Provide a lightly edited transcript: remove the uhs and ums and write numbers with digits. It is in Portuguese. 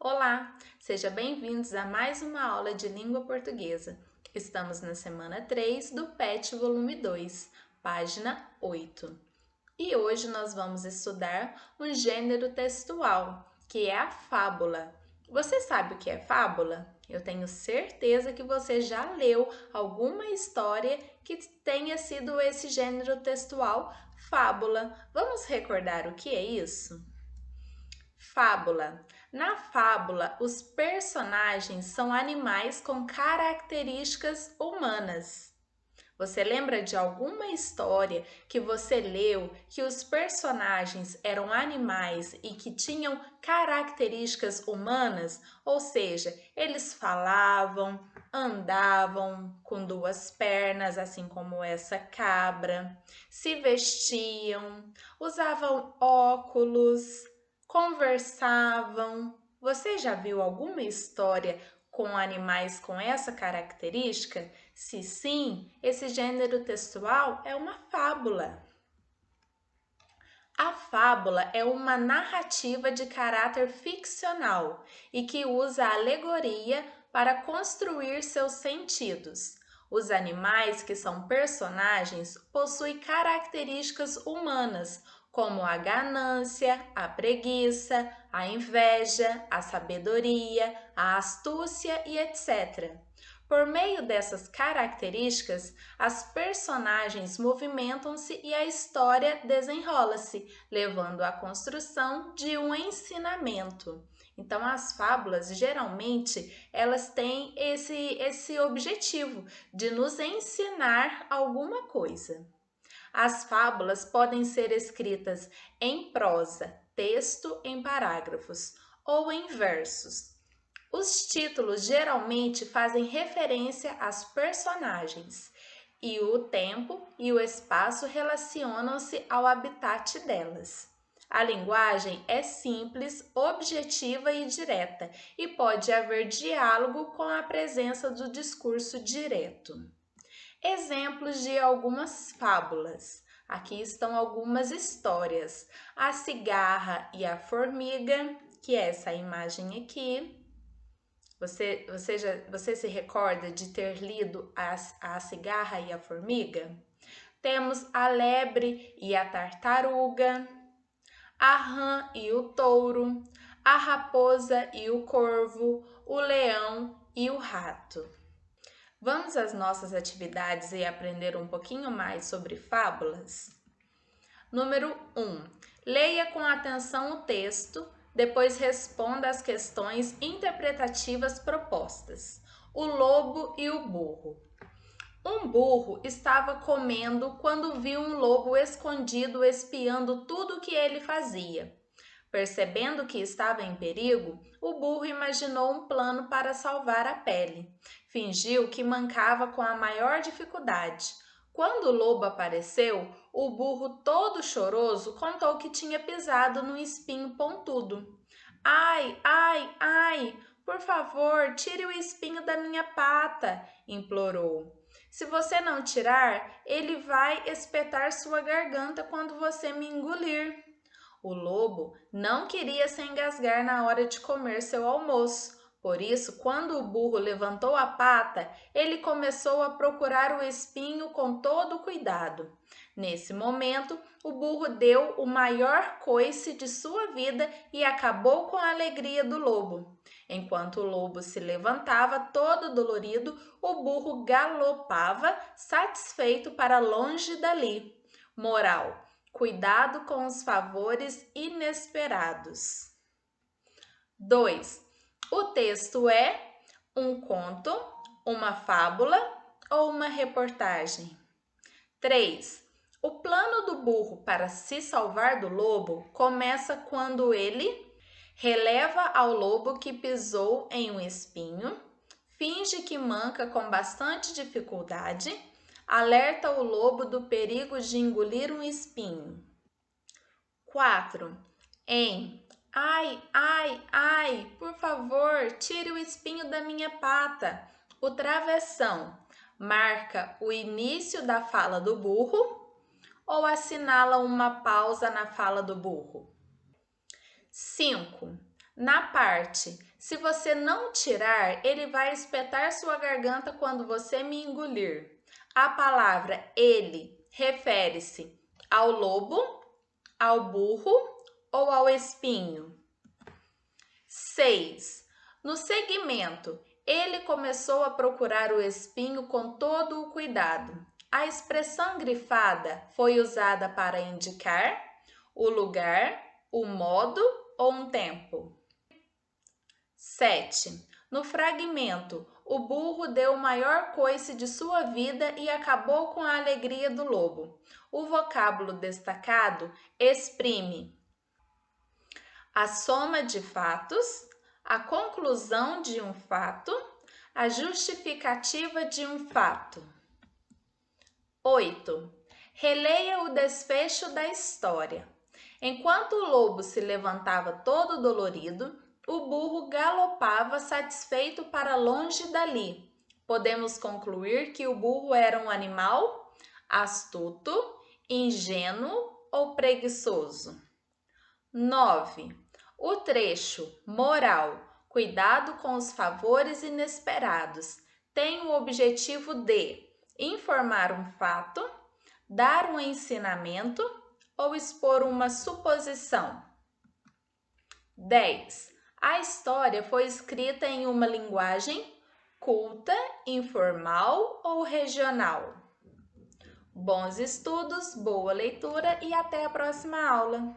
Olá, sejam bem-vindos a mais uma aula de língua portuguesa. Estamos na semana 3 do PET volume 2, página 8. E hoje nós vamos estudar um gênero textual, que é a fábula. Você sabe o que é fábula? Eu tenho certeza que você já leu alguma história que tenha sido esse gênero textual, fábula. Vamos recordar o que é isso? Fábula. Na fábula, os personagens são animais com características humanas. Você lembra de alguma história que você leu que os personagens eram animais e que tinham características humanas? Ou seja, eles falavam, andavam com duas pernas, assim como essa cabra, se vestiam, usavam óculos, conversavam. Você já viu alguma história com animais com essa característica? Se sim, esse gênero textual é uma fábula. A fábula é uma narrativa de caráter ficcional e que usa a alegoria para construir seus sentidos. Os animais que são personagens possuem características humanas, como a ganância, a preguiça, a inveja, a sabedoria, a astúcia e etc. Por meio dessas características, as personagens movimentam-se e a história desenrola-se, levando à construção de um ensinamento. Então, as fábulas, geralmente, elas têm esse objetivo de nos ensinar alguma coisa. As fábulas podem ser escritas em prosa, texto em parágrafos, ou em versos. Os títulos geralmente fazem referência às personagens, e o tempo e o espaço relacionam-se ao habitat delas. A linguagem é simples, objetiva e direta, e pode haver diálogo com a presença do discurso direto. Exemplos de algumas fábulas. Aqui estão algumas histórias. A cigarra e a formiga, que é essa imagem aqui. Você se recorda de ter lido a cigarra e a formiga? Temos a lebre e a tartaruga, a rã e o touro, a raposa e o corvo, o leão e o rato. Vamos às nossas atividades e aprender um pouquinho mais sobre fábulas? Número 1. Leia com atenção o texto, depois responda às questões interpretativas propostas. O lobo e o burro. Um burro estava comendo quando viu um lobo escondido espiando tudo o que ele fazia. Percebendo que estava em perigo, o burro imaginou um plano para salvar a pele. Fingiu que mancava com a maior dificuldade. Quando o lobo apareceu, o burro, todo choroso, contou que tinha pisado num espinho pontudo. Ai, ai, ai! Por favor, tire o espinho da minha pata, implorou. Se você não tirar, ele vai espetar sua garganta quando você me engolir. O lobo não queria se engasgar na hora de comer seu almoço. Por isso, quando o burro levantou a pata, ele começou a procurar o espinho com todo cuidado. Nesse momento, o burro deu o maior coice de sua vida e acabou com a alegria do lobo. Enquanto o lobo se levantava todo dolorido, o burro galopava satisfeito para longe dali. Moral: cuidado com os favores inesperados. 2. O texto é um conto, uma fábula ou uma reportagem? 3. O plano do burro para se salvar do lobo começa quando ele releva ao lobo que pisou em um espinho, finge que manca com bastante dificuldade, alerta o lobo do perigo de engolir um espinho. 4. Ai, ai, ai, por favor, tire o espinho da minha pata. O travessão marca o início da fala do burro ou assinala uma pausa na fala do burro? 5. Na parte Se você não tirar, ele vai espetar sua garganta quando você me engolir. A palavra ele refere-se ao lobo, ao burro ou ao espinho? 6. No segmento, ele começou a procurar o espinho com todo o cuidado. A expressão grifada foi usada para indicar o lugar, o modo ou um tempo. 7. No fragmento, o burro deu o maior coice de sua vida e acabou com a alegria do lobo. O vocábulo destacado exprime a soma de fatos, a conclusão de um fato, a justificativa de um fato. 8. Releia o desfecho da história. Enquanto o lobo se levantava todo dolorido, o burro galopava satisfeito para longe dali. Podemos concluir que o burro era um animal astuto, ingênuo ou preguiçoso. 9. O trecho moral, cuidado com os favores inesperados, tem o objetivo de informar um fato, dar um ensinamento ou expor uma suposição. 10. A história foi escrita em uma linguagem culta, informal ou regional. Bons estudos, boa leitura e até a próxima aula!